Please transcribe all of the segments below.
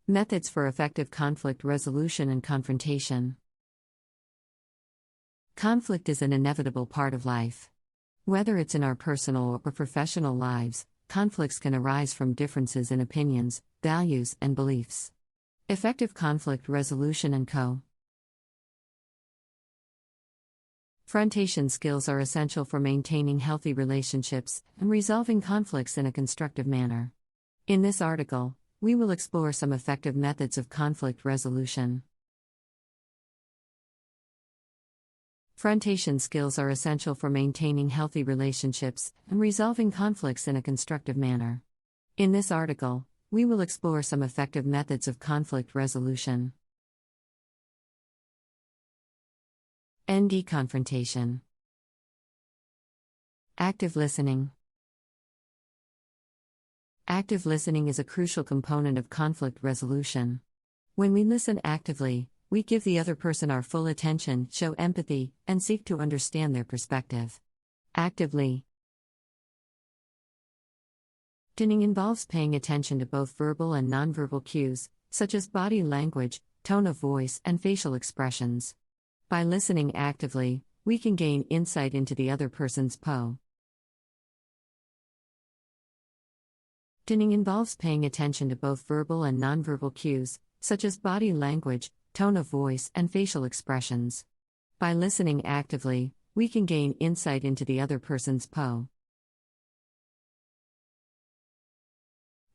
Methods for effective conflict resolution and confrontation. Conflict is an inevitable part of life. Whether it's in our personal or professional lives, conflicts can arise from differences in opinions, values, and beliefs. Effective conflict resolution and confrontation skills are essential for maintaining healthy relationships and resolving conflicts in a constructive manner. In this article, we will explore some effective methods of conflict resolution. Confrontation skills are essential for maintaining healthy relationships and resolving conflicts in a constructive manner. In this article, we will explore some effective methods of conflict resolution. Confrontation. Active listening. Active listening is a crucial component of conflict resolution. When we listen actively, we give the other person our full attention, show empathy, and seek to understand their perspective. Actively listening involves paying attention to both verbal and nonverbal cues, such as body language, tone of voice, and facial expressions. By listening actively, we can gain insight into the other person's position. Listening involves paying attention to both verbal and nonverbal cues, such as body language, tone of voice, and facial expressions. By listening actively, we can gain insight into the other person's point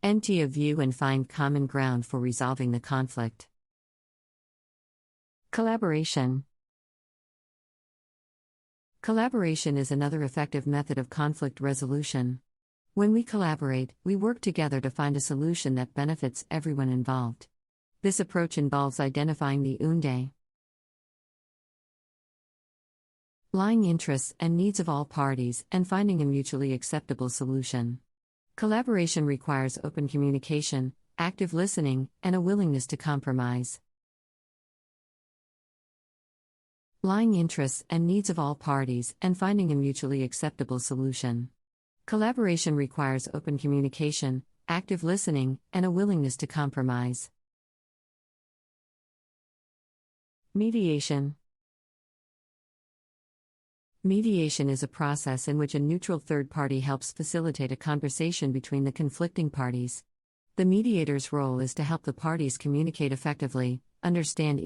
of view and find common ground for resolving the conflict. Collaboration. Collaboration is another effective method of conflict resolution. When we collaborate, we work together to find a solution that benefits everyone involved. This approach involves identifying the underlying interests and needs of all parties and finding a mutually acceptable solution. Collaboration requires open communication, active listening, and a willingness to compromise. Underlying interests and needs of all parties and finding a mutually acceptable solution. Collaboration requires open communication, active listening, and a willingness to compromise. Mediation. Mediation is a process in which a neutral third party helps facilitate a conversation between the conflicting parties. The mediator's role is to help the parties communicate effectively, understand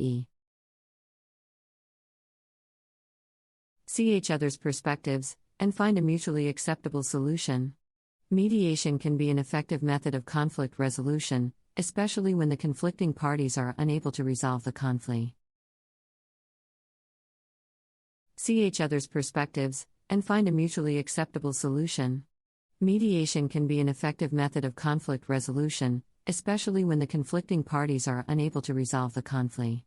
see each other's perspectives, and find a mutually acceptable solution. Mediation can be an effective method of conflict resolution, especially when the conflicting parties are unable to resolve the conflict. See each other's perspectives, and find a mutually acceptable solution. Mediation can be an effective method of conflict resolution, especially when the conflicting parties are unable to resolve the conflict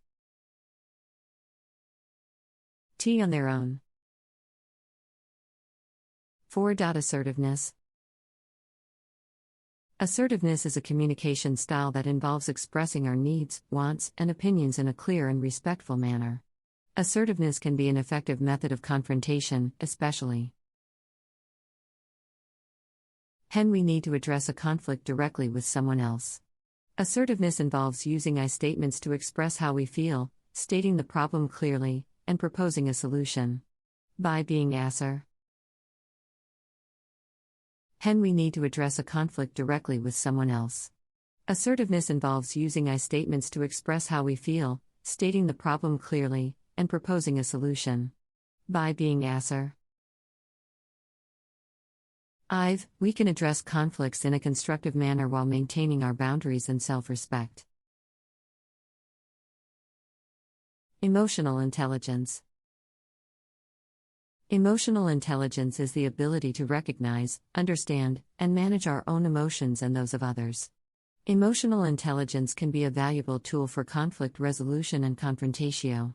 on their own. Assertiveness. Assertiveness is a communication style that involves expressing our needs, wants, and opinions in a clear and respectful manner. Assertiveness can be an effective method of confrontation, especially when we need to address a conflict directly with someone else. Assertiveness involves using I statements to express how we feel, stating the problem clearly, and proposing a solution. By being assertive, when we need to address a conflict directly with someone else. Assertiveness involves using I statements to express how we feel, stating the problem clearly, and proposing a solution. By being assertive, we can address conflicts in a constructive manner while maintaining our boundaries and self-respect. Emotional intelligence. Emotional intelligence is the ability to recognize, understand, and manage our own emotions and those of others. Emotional intelligence can be a valuable tool for conflict resolution and confrontation.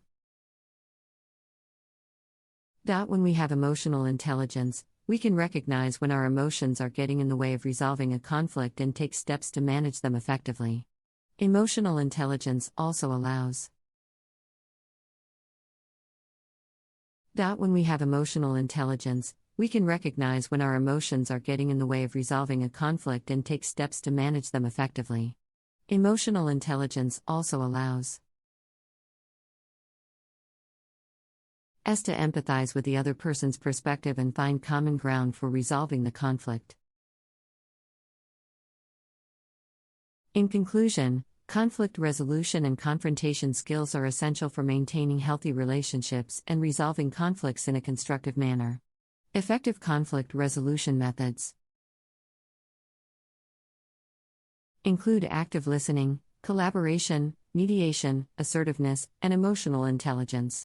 When we have emotional intelligence, we can recognize when our emotions are getting in the way of resolving a conflict and take steps to manage them effectively. Emotional intelligence also allows When we have emotional intelligence, we can recognize when our emotions are getting in the way of resolving a conflict and take steps to manage them effectively. Emotional intelligence also allows us to empathize with the other person's perspective and find common ground for resolving the conflict. In conclusion, conflict resolution and confrontation skills are essential for maintaining healthy relationships and resolving conflicts in a constructive manner. Effective conflict resolution methods include active listening, collaboration, mediation, assertiveness, and emotional intelligence.